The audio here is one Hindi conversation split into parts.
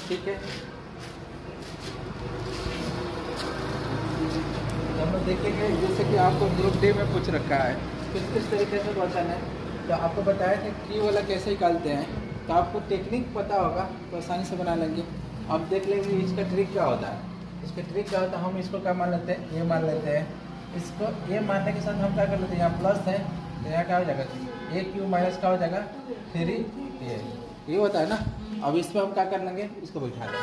ठीक है, तो हम लोग देखेंगे जैसे कि आपको ग्रुप डी में पूछ रखा है किस तरीके से क्वेश्चन है। तो आपको बताया था की वाला कैसे निकालते हैं, तो आपको टेक्निक पता होगा तो आसानी से बना लेंगे। अब देख लेंगे इसका ट्रिक क्या होता है। इसका ट्रिक क्या होता है, हम इसको क्या मान लेते हैं, ये मान लेते हैं। इसको ये मानने के साथ हम क्या कर लेते हैं, यहाँ प्लस है तो यहाँ क्या हो जाएगा, ए क्यू माइनस क्या हो जाएगा 3a, ये होता है ना। अब इस पर हम क्या कर लेंगे, इसको बैठा देंगे।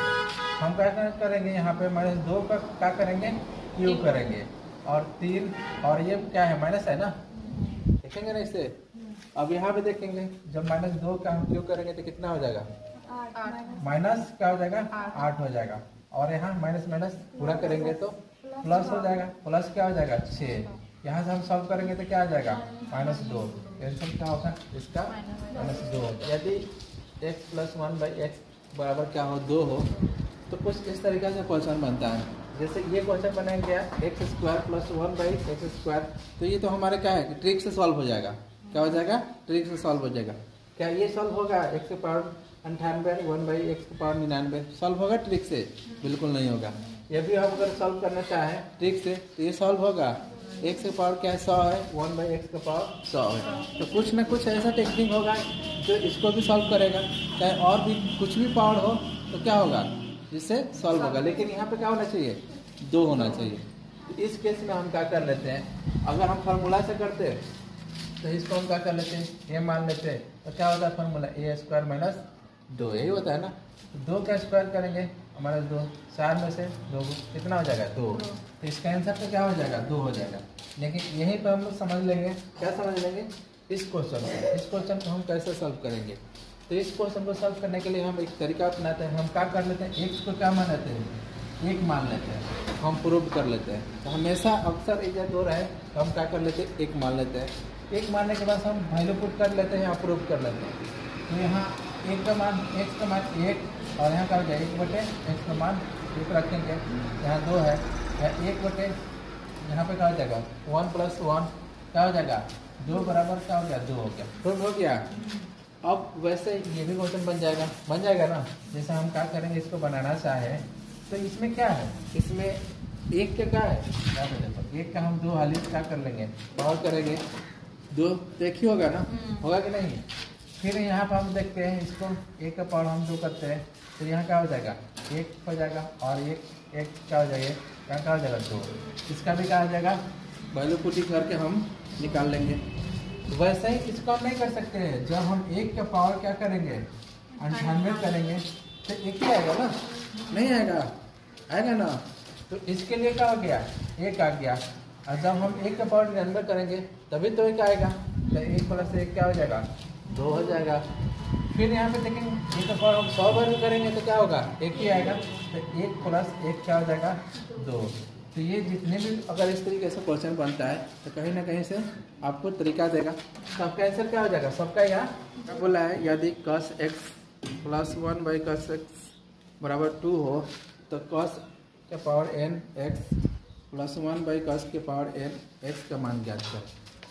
हम क्या करेंगे, यहाँ पे -2 का क्या करेंगे, क्यू करेंगे, और 3, और ये क्या है माइनस है ना, देखेंगे ना इसे। अब यहाँ पे देखेंगे जब -2 का हम क्यू करेंगे तो कितना हो जाएगा, माइनस क्या हो जाएगा 8 हो जाएगा, और यहाँ माइनस माइनस पूरा करेंगे तो प्लस हो जाएगा, प्लस क्या हो जाएगा 6। यहाँ से हम सॉल्व करेंगे तो क्या आ जाएगा -2, आंसर क्या होगा इसका -2 होगा। यदि x + 1/x बराबर क्या हो 2 हो तो कुछ इस तरीके से क्वेश्चन बनता है। जैसे ये क्वेश्चन बनाया गया x² + 1/x², तो ये तो हमारे क्या है ट्रिक से सॉल्व हो जाएगा। क्या हो जाएगा, ट्रिक से सॉल्व हो जाएगा। क्या ये सॉल्व होगा x के पावर 98 1/x के पावर 99 सॉल्व होगा ट्रिक से, बिल्कुल नहीं होगा। ये भी हम अगर सॉल्व करना चाहें ट्रिक से तो ये सॉल्व होगा, x के पावर क्या है 100 है, 1/x का पावर 100 है। तो कुछ ना कुछ ऐसा टेक्निक होगा जो इसको भी सॉल्व करेगा, चाहे और भी कुछ भी पावर हो तो क्या होगा जिससे सॉल्व होगा। लेकिन यहाँ पे क्या होना चाहिए, 2 होना चाहिए। तो इस केस में हम क्या कर लेते हैं, अगर हम फार्मूला से करते हैं तो इसको हम क्या कर लेते हैं, ये मान लेते हैं, तो क्या होता है फार्मूला a² - 2, यही होता है ना। 2 का स्क्वायर करेंगे हमारा 2, 4 में से 2 कितना हो जाएगा 2, तो इसका आंसर तो क्या हो जाएगा 2 हो जाएगा। लेकिन यहीं पर हम लोग समझ लेंगे, क्या समझ लेंगे, इस क्वेश्चन को हम कैसे सॉल्व करेंगे। तो इस क्वेश्चन को सॉल्व करने के लिए हम एक तरीका अपनाते हैं। हम क्या कर लेते हैं, एक्स को क्या मान लेते हैं, 1 मान लेते हैं, हम प्रूव कर लेते हैं। तो हमेशा अक्सर इधर 2 रहे तो हम क्या कर लेते हैं, 1 मान लेते हैं। 1 मानने के बाद हम वैल्यू पुट कर लेते हैं, यहाँ प्रूव कर लेते हैं। तो यहाँ 1 का मान, x का मान 1, और यहाँ का हो जाएगा 1/x का मान 1 रखेंगे, यहाँ 2 है, यहाँ 1/, यहाँ पे क्या हो जाएगा 1 + 1 क्या हो जाएगा 2 बराबर क्या हो गया 2 हो गया, प्रूव हो गया। अब वैसे ये भी क्वेश्चन बन जाएगा ना। जैसे हम क्या करेंगे, इसको बनाना चाहे तो इसमें क्या है, इसमें 1 का क्या है, यहाँ पे देखो 1 का हम 2 हाली क्या कर लेंगे, पावर करेंगे 2, देखिए होगा ना, होगा कि नहीं। फिर यहाँ पर हम देखते हैं इसको 1 का पावर हम 2 करते हैं तो यहाँ क्या हो जाएगा 1 हो जाएगा, और 1 क्या हो जाएगा, यहाँ क्या हो जाएगा 2, इसका भी क्या हो जाएगा, वैल्यू पुटिंग करके हम निकाल लेंगे। वैसे ही इसको हम नहीं कर सकते हैं, जब हम 1 का पावर क्या करेंगे 98 करेंगे तो 1 ही आएगा ना, नहीं आएगा ना। तो इसके लिए क्या हो गया 1 आ गया, और जब हम 1 का पावर 99 करेंगे तभी तो 1 आएगा, तो 1 + 1 क्या हो जाएगा 2 हो जाएगा। फिर यहाँ पे देखेंगे 1 का पावर हम 100 बार भी करेंगे तो क्या होगा 1 ही आएगा, तो 1 + 1 क्या हो जाएगा 2। तो ये जितने भी अगर इस तरीके से क्वेश्चन बनता है तो कहीं ना कहीं से आपको तरीका देगा। सबका आंसर क्या हो जाएगा, सबका यहाँ बोला है यदि cos x + 1/cos x बराबर 2 हो तो cos के पावर n x + 1/cos के पावर n x का मान ज्ञात करें।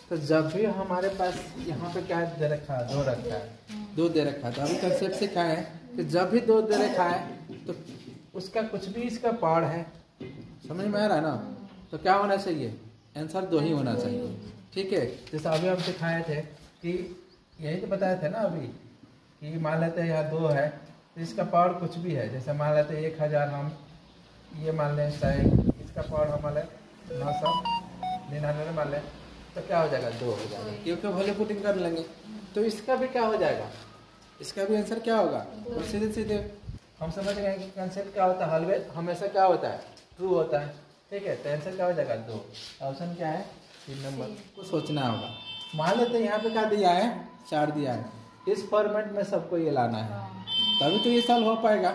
तो जब भी हमारे पास यहाँ पे क्या दे रखा है, 2 रखा है, 2 दे रखा है, तो अभी कंसेप्ट सीखा है कि जब भी 2 दे रखा है तो उसका कुछ भी इसका पावर है, समझ में आ रहा है ना, तो क्या होना चाहिए, आंसर 2 ही होना चाहिए। ठीक है, जैसे अभी हम सिखाए थे कि यही तो बताए थे ना अभी कि मान लेते हैं यहाँ 2 है तो इसका पावर कुछ भी है, जैसे मान लेते हैं 1000, हम ये मान लें चाहे इसका पावर हम मान लें 999 मान लें, तो क्या हो जाएगा 2 हो जाएगा, क्योंकि वैल्यू पुटिंग कर लेंगे। तो इसका भी क्या हो जाएगा, इसका भी आंसर क्या होगा, तो सीधे हम समझ गए कि कंसेप्ट क्या होता है, हमेशा क्या होता है ट्रू होता है। ठीक है, तो आंसर क्या हो जाएगा 2, ऑप्शन क्या है 3 नंबर को सोचना होगा। मान लेते हैं यहाँ पे क्या दिया है 4 दिया है, इस फॉर्मेट में सबको ये लाना है तभी तो ये सॉल्व हो पाएगा।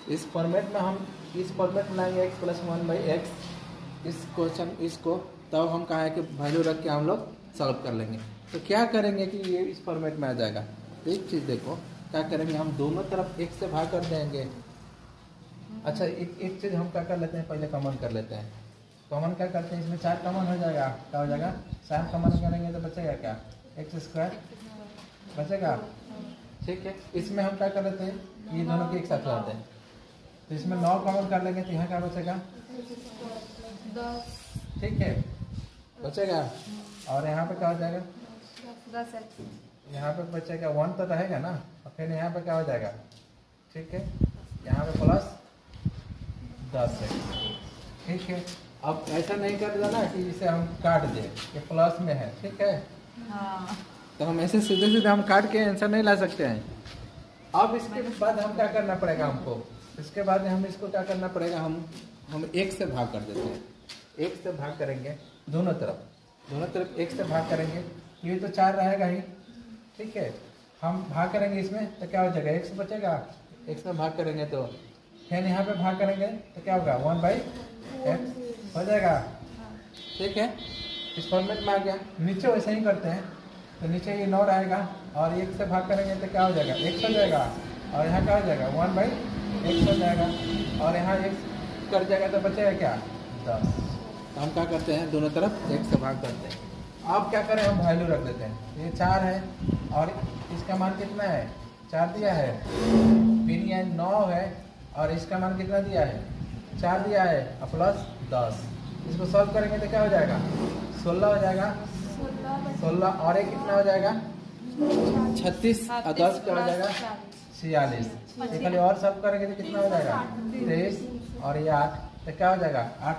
इस फॉर्मेट में हम इस फॉर्मेट में लाएंगे x + 1/x इस क्वेश्चन इसको, तब हम कहा है कि वैल्यू रख के हम लोग सॉल्व कर लेंगे। तो क्या करेंगे कि ये इस फॉर्मेट में आ जाएगा। एक चीज़ देखो क्या करेंगे, हम दोनों तरफ 1 से भाग कर देंगे। अच्छा एक चीज़ हम क्या कर लेते हैं, पहले कॉमन कर लेते हैं। कॉमन क्या करते हैं, इसमें 4 कॉमन हो जाएगा, क्या हो जाएगा 4 कॉमन करेंगे तो बचेगा क्या, x² बचेगा, ठीक है, इसमें हम क्या कर लेते हैं, ये दोनों के एक साथ लाते हैं, तो इसमें 9 कॉमन कर लेंगे तो यहाँ क्या बचेगा 10, ठीक है बचेगा। और यहाँ पे क्या हो जाएगा 10x, यहाँ पे बचेगा 1 तो रहेगा ना, और फिर यहाँ पे क्या हो जाएगा ठीक है, यहाँ पे प्लस 10x ठीक है। अब ऐसा नहीं कर देना कि इसे हम काट दें, ये प्लस में है ठीक है, हाँ तो हम ऐसे सीधे सीधे हम काट के आंसर नहीं ला सकते हैं। अब इसके बाद हम क्या करना पड़ेगा हमको, इसके बाद हम इसको क्या करना पड़ेगा, हम 1 से भाग कर देते हैं, 1 से भाग करेंगे दोनों तरफ 1 से भाग करेंगे, ये तो 4 रहेगा ही ठीक है, हम भाग करेंगे इसमें तो क्या हो जाएगा 1 से बचेगा, 1 से भाग करेंगे तो फिर यहाँ पे भाग करेंगे तो क्या होगा 1/x हो जाएगा ठीक है। इस फॉर्मेट में आ गया, नीचे वैसे ही करते हैं, तो नीचे ये 9 रहेगा और 1 से भाग करेंगे तो क्या हो जाएगा x हो जाएगा, और यहाँ क्या हो जाएगा 1/x हो जाएगा, और यहाँ x कर जाएगा तो बचेगा क्या 10। तो हम क्या करते हैं दोनों तरफ 1 से भाग करते हैं। अब क्या करें, हम वैल्यू रख देते हैं, ये 4 है और इसका मान कितना है 4 दिया है, फिर ये 9 है और इसका मान कितना दिया है 4 दिया है और प्लस 10, इसको सॉल्व करेंगे तो क्या हो जाएगा 16 हो जाएगा, 16 और एक कितना हो जाएगा 36 और 10 क्या हो जाएगा 46, खाली और सॉल्व करेंगे तो कितना हो जाएगा 23 और ये 8, तो क्या हो जाएगा 8/,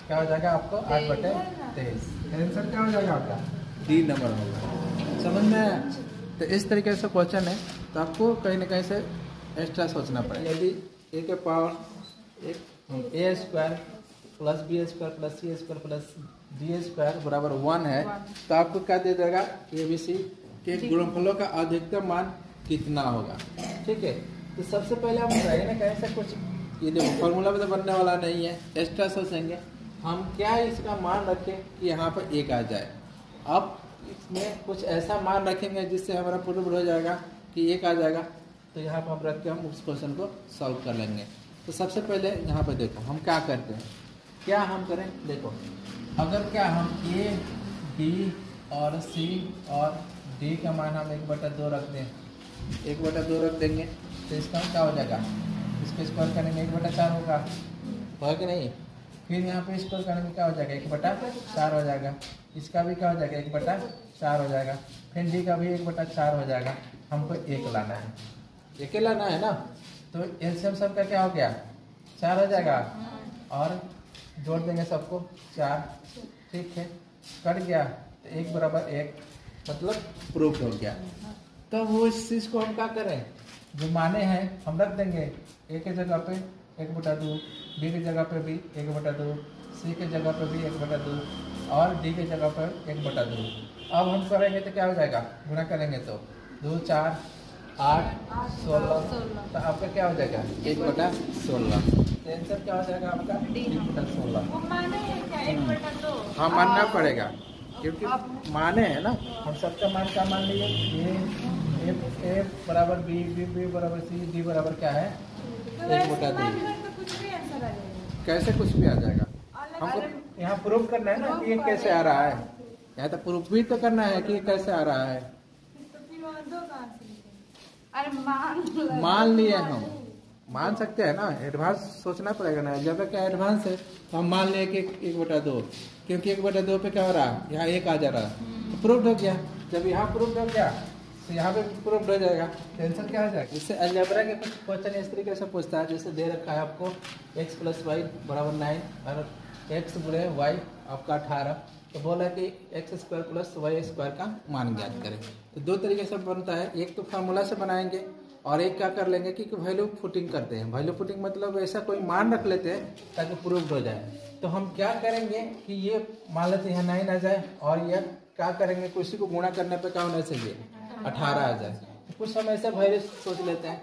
क्या हो जाएगा आपको 8/23, आंसर क्या हो जाएगा आपका डी नंबर होगा। समझ में आया? तो इस तरीके से क्वेश्चन है, तो आपको कहीं ना कहीं से एक्स्ट्रा सोचना पड़ेगा। यदि a के power a square plus b square plus c square plus d square बराबर 1 है, तो आपको क्या दे देगा ABC के गुणनफलों का अधिकतम मान कितना होगा ठीक है। तो सबसे पहले हम कहीं ना कहीं से कुछ, ये देखो फॉर्मूला में तो बनने वाला नहीं है, एक्स्ट्रा सोचेंगे हम क्या इसका मान रखें कि यहाँ पर 1 आ जाए। अब इसमें कुछ ऐसा मान रखेंगे जिससे हमारा प्रूव हो जाएगा कि 1 आ जाएगा, तो यहाँ पर हम रख के हम उस क्वेश्चन को सॉल्व कर लेंगे। तो सबसे पहले यहाँ पर देखो हम क्या करते हैं, क्या हम करें, देखो अगर क्या हम a, b और c और d का मान हम 1/2 रख दें, 1/2 रख देंगे तो इसका क्या हो जाएगा, इसको स्क्वायर करेंगे 1/4 होगा कि नहीं, फिर यहाँ पे स्क्वायर करेंगे क्या हो जाएगा 1/4 हो जाएगा, इसका भी क्या हो जाएगा 1/4 हो जाएगा, फिर डी का भी 1/4 हो जाएगा। हमको 1 लाना है, 1 लाना है ना, तो एलसीएम सबका क्या हो गया 4 हो जाएगा, और जोड़ देंगे सबको 4 ठीक है, कट गया तो 1 बराबर 1 मतलब प्रूफ हो गया। तो वो इस चीज़ को हम क्या करें, जो माने हैं हम रख देंगे, ए के जगह पे 1/2, बी की जगह पे भी 1/2, सी की जगह पे भी 1/2 और डी की जगह पर 1/2। अब हम करेंगे तो क्या हो जाएगा, गुणा करेंगे तो 2 4 8 16, तो आपका क्या हो जाएगा 1/16, आंसर क्या हो जाएगा आपका 1/16। हाँ मानना पड़ेगा क्योंकि माने हैं ना, हम सबका मान क्या मान लिए, ए बराबर बी बराबर सी, डी बराबर क्या है 1/2, कैसे कुछ भी आ जाएगा। हमको यहाँ प्रूफ करना है ना कि ये कैसे आ रहा है, यहाँ तो प्रूफ भी तो करना है कि ये कैसे आ रहा है। अरे मान लिए हम, मान सकते हैं ना, एडवांस सोचना पड़ेगा ना, जब क्या एडवांस है तो हम मान लिए कि 1/2, क्योंकि 1/2 पे क्या हो रहा है यहाँ 1 आ जा रहा है, तो प्रूफ हो गया। जब यहाँ प्रूफ हो गया तो यहाँ पे प्रूफ हो जाएगा, टेंशन क्या हो जाएगा। इससे अलजेब्रा के कुछ क्वेश्चन इस तरीके से पूछता है, जैसे दे रखा है आपको x + y बराबर 9 और x × y आपका 18, तो बोला कि x² + y² का मान ज्ञात करें। तो 2 तरीके से बनता है, एक तो फार्मूला से बनाएंगे और एक क्या कर लेंगे कि वैल्यू पुटिंग करते हैं। वैल्यू पुटिंग मतलब ऐसा कोई मान रख लेते हैं ताकि प्रूफ हो जाए। तो हम क्या करेंगे कि ये मान लेते हैं 9 आ जाए, और यह क्या करेंगे किसी को गुणा करने पे क्या होना चाहिए 18 आ जाए। तो कुछ हम ऐसे वैल्यू सोच लेते हैं,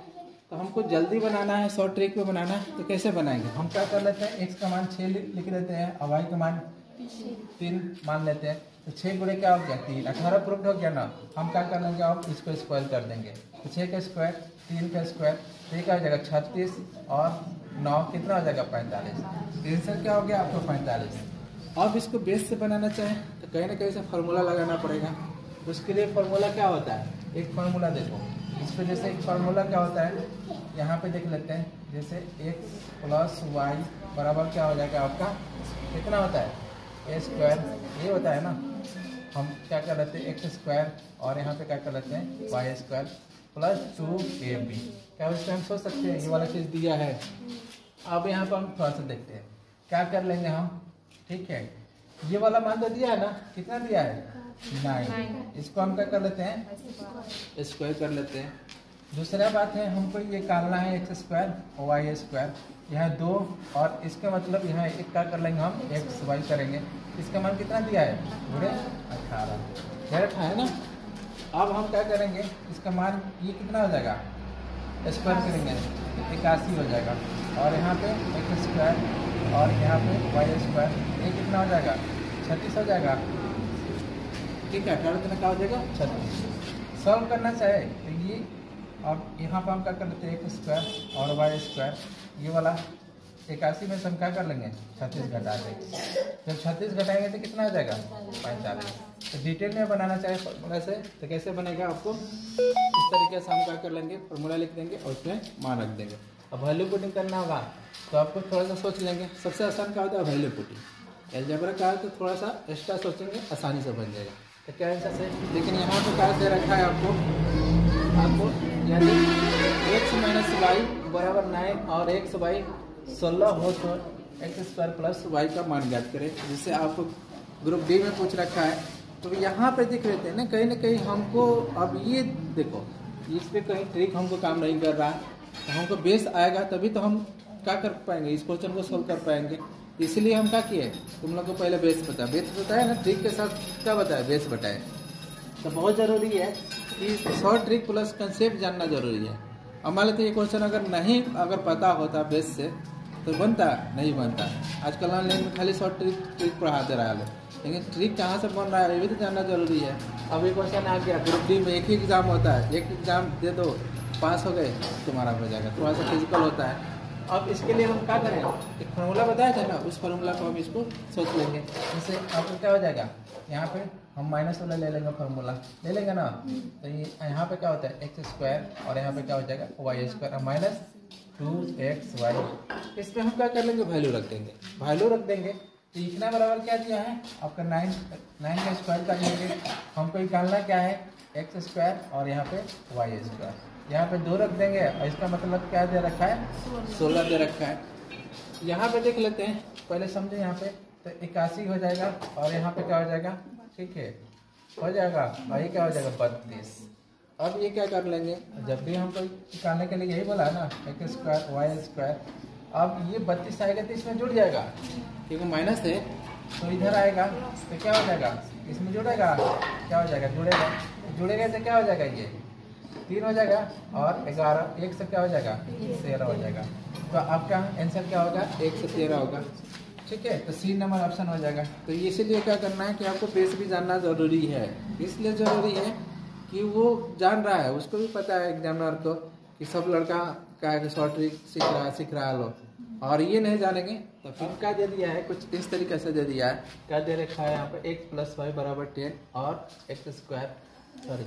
तो हमको जल्दी बनाना है, शॉर्ट ट्रिक में बनाना है, तो कैसे बनाएंगे, हम क्या कर लेते हैं x का मान 6 लिख लेते हैं और y का मान 3 मान लेते हैं, तो 6 गुणे क्या हो गया 3, 18 प्रूफ हो गया ना। हम क्या कर लेंगे, अब इसको स्क्वायर कर देंगे, तो 6 का स्क्वायर 3 का स्क्वायर, तो ये क्या हो जाएगा 36 और 9 कितना हो जाएगा 45, आंसर क्या हो गया आपको 45। अब इसको बेस से बनाना चाहें तो कहीं ना कहीं से फार्मूला लगाना पड़ेगा। तो उसके लिए फार्मूला क्या होता है, एक फार्मूला देखो, इस पर जैसे एक फार्मूला क्या होता है, यहाँ पे देख लेते हैं। जैसे x प्लस वाई बराबर क्या हो जाएगा आपका, कितना होता है ए स्क्वायर, ये होता है ना। हम क्या कर लेते हैं एक्स स्क्वायर और यहाँ पे क्या कर लेते हैं वाई स्क्वायर प्लस 2ab। क्या उससे हम सोच सकते हैं ये वाला चीज़ दिया है। अब यहाँ पर हम थोड़ा सा देखते हैं क्या कर लेंगे हम। ठीक है, ये वाला मान तो दिया है ना, कितना दिया है 9। इसको हम क्या कर लेते हैं स्क्वायर कर लेते हैं। दूसरा बात है हमको ये निकालना है एक्स स्क्वायर और वाई स्क्वायर, यहाँ 2 और इसका मतलब यहाँ एक क्या कर लेंगे हम एक्स वाई करेंगे। इसका मान कितना दिया है पूरे 18 दे रखा है ना। अब हम क्या करेंगे इसका मान ये कितना हो जाएगा स्क्वायर करेंगे 81 हो जाएगा, और यहाँ पे एक्स स्क्वायर और यहाँ पे वाई स्क्वायर ये कितना हो जाएगा 36 हो जाएगा। ठीक है, 18 कितना क्या हो जाएगा 36। सॉल्व करना चाहे तो ये, अब यहाँ पर हम क्या कर लेते हैं एक्स स्क्वायर और वाई स्क्वायर, ये वाला 81 में से हम क्या कर लेंगे 36 घटा देंगे। जब 36 घटाएंगे तो कितना हो जाएगा 45। तो डिटेल में बनाना चाहे फॉर्मूला से तो कैसे बनेगा, आपको इस तरीके से हम क्या कर लेंगे फॉर्मूला लिख देंगे और उसमें मान रख देंगे। अब वैल्यू पुटिंग करना होगा तो आपको थोड़ा सा सोच लेंगे। सबसे आसान क्या होता है वैल्यू पुटिंग। अलजेब्रा का है तो थोड़ा सा एक्स्ट्रा सोचेंगे, आसानी से बन जाएगा। तो क्या आंसर से, लेकिन यहाँ पर क्या दे रखा है आपको यानी एक्स माइनस वाई बराबर 9 और एक्स वाई 16 हो तो एक्स स्क्वायर प्लस वाई का मान ज्ञात करें, जिससे आपको ग्रुप डी में पूछ रखा है। तो यहाँ पे देख लेते हैं ना कहीं हमको, अब ये देखो इस पर कहीं ट्रिक हमको काम नहीं कर रहा है, तो हमको बेस आएगा तभी तो हम क्या कर पाएंगे इस क्वेश्चन को सोल्व कर पाएंगे। इसलिए हम क्या किए, तुम लोग को पहले बेस बताया ना, ट्रिक के साथ क्या बताया बेस बताए। तो बहुत ज़रूरी है कि शॉर्ट ट्रिक प्लस कंसेप्ट जानना जरूरी है। अब मान लेते ये क्वेश्चन अगर पता होता बेस से तो बनता नहीं बनता। आजकल ऑनलाइन में खाली शॉर्ट ट्रिक पढ़ाते रहा है, लेकिन ट्रिक कहाँ से बन रहा है ये भी तो जानना जरूरी है। अब ये क्वेश्चन आ गया ग्रुप डी में, एक ही एग्जाम होता है, एक एग्जाम दे दो पास हो गए तुम्हारा हो जाएगा, थोड़ा सा फिजिकल होता है। अब इसके लिए हम क्या करें, एक फार्मूला बताया था ना, उस फार्मूला को हम इसको सोच लेंगे। जैसे आपको क्या हो जाएगा, यहाँ पे हम माइनस वाला ले लेंगे, फार्मूला ले लेंगे ना। तो ये यहाँ पे क्या होता है एक्स स्क्वायर और यहाँ पे क्या हो जाएगा वाई स्क्वायर माइनस 2xy। इस पर हम क्या कर लेंगे वैल्यू रख देंगे, वैल्यू रख देंगे। तो इतना बराबर क्या दिया है आपका 9 का स्क्वायर कर लेंगे। हमको निकालना क्या है एक्स स्क्वायर और यहाँ पे वाई स्क्वायर, यहाँ पे 2 रख देंगे और इसका मतलब क्या दे रखा है 16 दे रखा है। यहाँ पे देख लेते हैं पहले समझे, यहाँ पे तो 81 हो जाएगा और यहाँ पे क्या हो जाएगा, ठीक है हो जाएगा, और ये क्या हो जाएगा 32। अब ये क्या कर लेंगे, जब भी हमको निकालने के लिए यही बोला ना एक्स स्क्वायर वाई स्क्वायर। अब ये 32 आएगा तो इसमें जुड़ जाएगा, क्योंकि माइनस है तो इधर आएगा तो क्या हो जाएगा इसमें जुड़ेगा, क्या हो जाएगा जुड़ेगा तो क्या हो जाएगा ये 3 हो जाएगा और 11 1 से क्या हो जाएगा 13 हो जाएगा। तो आपका आंसर क्या होगा 1 से 13 होगा। ठीक है, तो सी नंबर ऑप्शन हो जाएगा। तो इसीलिए क्या करना है कि आपको बेस भी जानना जरूरी है। इसलिए जरूरी है कि वो जान रहा है, उसको भी पता है एग्जामिनर को कि सब लड़का का शॉर्ट ट्रिक सीख रहा है लोग, और ये नहीं जानेंगे तो फिर क्या दे दिया है कुछ इस तरीके से दे दिया है। क्या दे रखा है यहाँ पे एक्स प्लस वाई बराबर 10 और एक्स स्क्वायर, सॉरी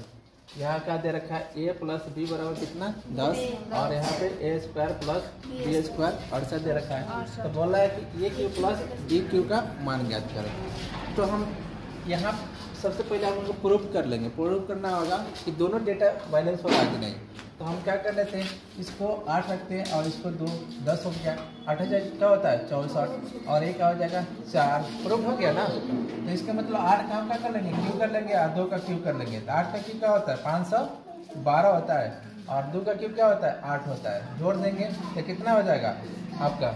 यहाँ क्या दे रखा है ए प्लस बी बराबर कितना 10 और यहाँ पे ए स्क्वायर प्लस बी स्क्वायर 68 दे रखा है। तो बोला है कि ए क्यू प्लस बी क्यू का मान ज्ञात करें। तो हम यहाँ सबसे पहले हम उनको प्रूफ कर लेंगे। प्रूफ करना होगा कि दोनों डेटा बैलेंस होगा कि नहीं। तो हम क्या कर लेते हैं, इसको 8 रखते हैं और इसको 2 10 हो गया। 8 हजार क्या होता है 64 और एक क्या हो जाएगा 4। प्रूफ हो गया ना। तो इसका मतलब 8 का हम क्या कर लेंगे क्यू कर लेंगे और 2 का क्यू कर लेंगे। तो 8 का क्यू क्या होता है 512 होता है और 2 का क्यू क्या होता है 8 होता है। जोड़ देंगे तो कितना हो जाएगा आपका,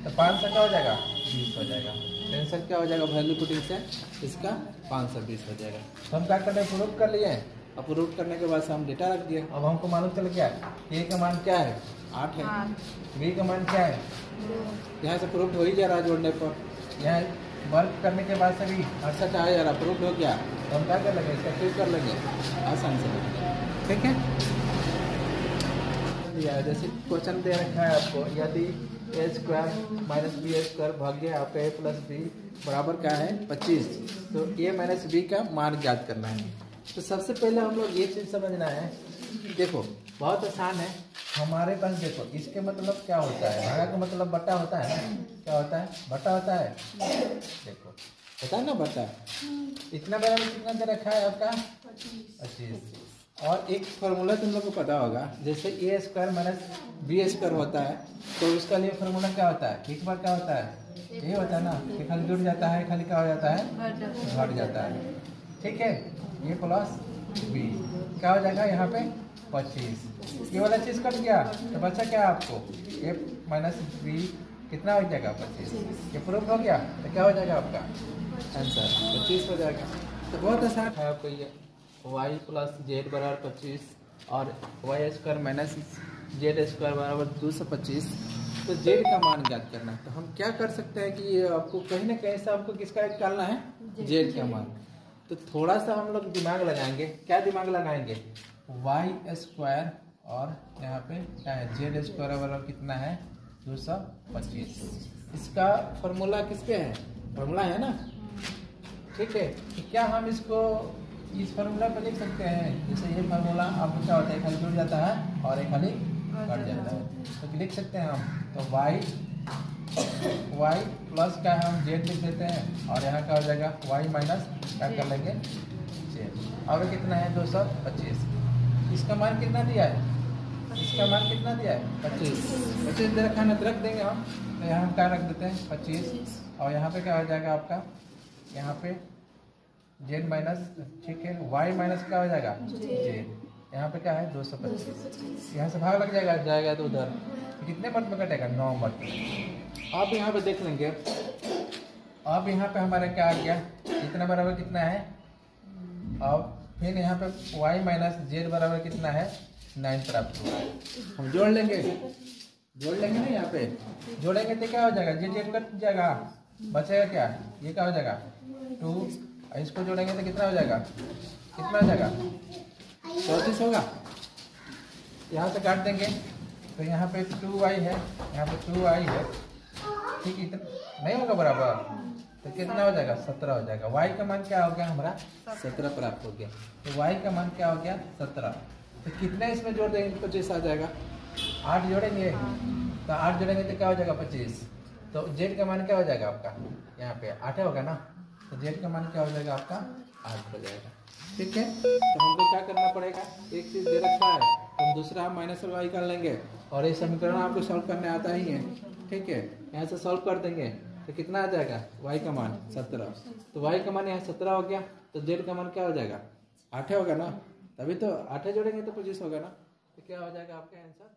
तो 5 से क्या हो जाएगा 20 हो जाएगा। आंसर क्या हो जाएगा वैल्यू पुटिंग से इसका 520 हो जाएगा। तो हम क्या कर रहे हैं प्रूफ कर लिए हैं। अब प्रूफ करने के बाद से हम डेटा रख दिए। अब हमको मालूम चल गया ए का मान क्या है 8 है, बी का मान क्या है, यहाँ से प्रूफ हो ही जा रहा जोड़ने पर। यहाँ वर्क करने के बाद से भी 68 आ जा रहा, प्रूफ हो गया। तो हम क्या कर लेंगे इसका क्लिक कर लेंगे आसान से। ठीक है, जैसे क्वेश्चन दे रखा है आपको, यदि ए स्क्वायर माइनस बी स्क्वायर भाग्य आपका ए प्लस बी बराबर क्या है 25, तो ए माइनस बी का मान ज्ञात करना है। तो सबसे पहले हम लोग ये चीज़ समझना है देखो बहुत आसान है हमारे पास। देखो इसके मतलब क्या होता है, भागा का मतलब बटा होता है ना, क्या होता है, बटा होता है। देखो होता है ना बटा। इतना बराबर कितना दे रखा है आपका 25। और एक फार्मूला तुम लोग को पता होगा, जैसे ए स्क्वायर माइनस बी स्क्वायर होता है, तो उसका लिए फार्मूला क्या होता है, एक बार क्या होता है ये होता है ना कि खाली जुड़ जाता है, खाली क्या हो जाता है घट जाता है। ठीक है, ये प्लस बी क्या हो जाएगा यहाँ पे 25। ये वाला चीज़ कट गया तो बचा क्या आपको ए माइनस बी कितना हो जाएगा 25। ये प्रूफ हो गया तो क्या हो जाएगा आपका आंसर 25 हो जाएगा। तो बहुत आसान है आपको ये y प्लस जेड बराबर 25 और Y square minus Z square बराबर 225। तो जेड का मान ज्ञात करना है। तो हम क्या कर सकते हैं कि ये आपको कहीं ना कहीं से आपको किसका निकालना है जेड का मान। तो थोड़ा सा हम लोग दिमाग लगाएंगे। क्या दिमाग लगाएंगे, वाई स्क्वायर और यहाँ पे क्या है जेड स्क्वायर बराबर कितना है 225। इसका फॉर्मूला किस पे है, फॉर्मूला है ना। ठीक है, तो क्या हम इसको इस फार्मूला पे लिख सकते हैं, जैसे ये फार्मूला आपको क्या होता है खाली जुड़ जाता है और एक खाली कट जाता है, तो लिख सकते हैं हम। तो y प्लस का हम z लिख देते हैं और यहाँ क्या हो जाएगा y माइनस क्या कर लेंगे z। और कितना है 225। इसका मान कितना दिया है, इसका मान कितना दिया है 25 दे रखा है ना, तो रख देंगे हम। तो यहाँ हम क्या रख देते हैं 25 और यहाँ पे क्या हो जाएगा आपका, यहाँ पे z माइनस, ठीक है y माइनस क्या हो जाएगा z। यहाँ पे क्या है 225। यहाँ से भाग लग जाएगा तो उधर कितने मत में कटेगा 9 मत। अब यहाँ पे देख लेंगे, अब यहाँ पे हमारा क्या आ गया, इतना बराबर कितना है। अब फिर यहाँ पे y माइनस जेड बराबर कितना है 9 प्राप्त हुआ है। हम जोड़ लेंगे ना, यहाँ पे जोड़ेंगे तो क्या हो जाएगा जेड कट जाएगा, बचेगा क्या, ये क्या हो जाएगा 2। इसको जोड़ेंगे तो कितना हो जाएगा, कितना हो जाएगा 34 होगा। यहाँ से काट देंगे तो यहाँ पे 2y है, यहाँ पे 2y है, ठीक। इतना नहीं होगा बराबर, तो कितना हो जाएगा 17 हो जाएगा। y का मान क्या हो गया हमारा 17 प्राप्त हो गया। तो y का मान क्या हो गया 17। तो कितने इसमें जोड़ देंगे 25 आ जाएगा। 8 जोड़ेंगे तो 8 जोड़ेंगे तो क्या हो जाएगा 25। तो z का मान क्या हो जाएगा आपका, यहाँ पे 8 होगा ना, तो z का मान क्या हो जाएगा आपका 8 हो जाएगा। ठीक है, तो हमको क्या करना पड़ेगा, एक चीज दे रखा है तो हम दूसरा हम माइनस वाई कर लेंगे और ये समीकरण आपको सॉल्व करने आता ही है। ठीक है, यहाँ से सॉल्व कर देंगे तो कितना आ जाएगा y का मान 17। तो y का मान यहाँ 17 हो गया, तो z का मान क्या हो जाएगा 8 होगा ना, तभी तो 8 जोड़ेंगे तो 25 होगा ना। तो क्या हो जाएगा आपका आंसर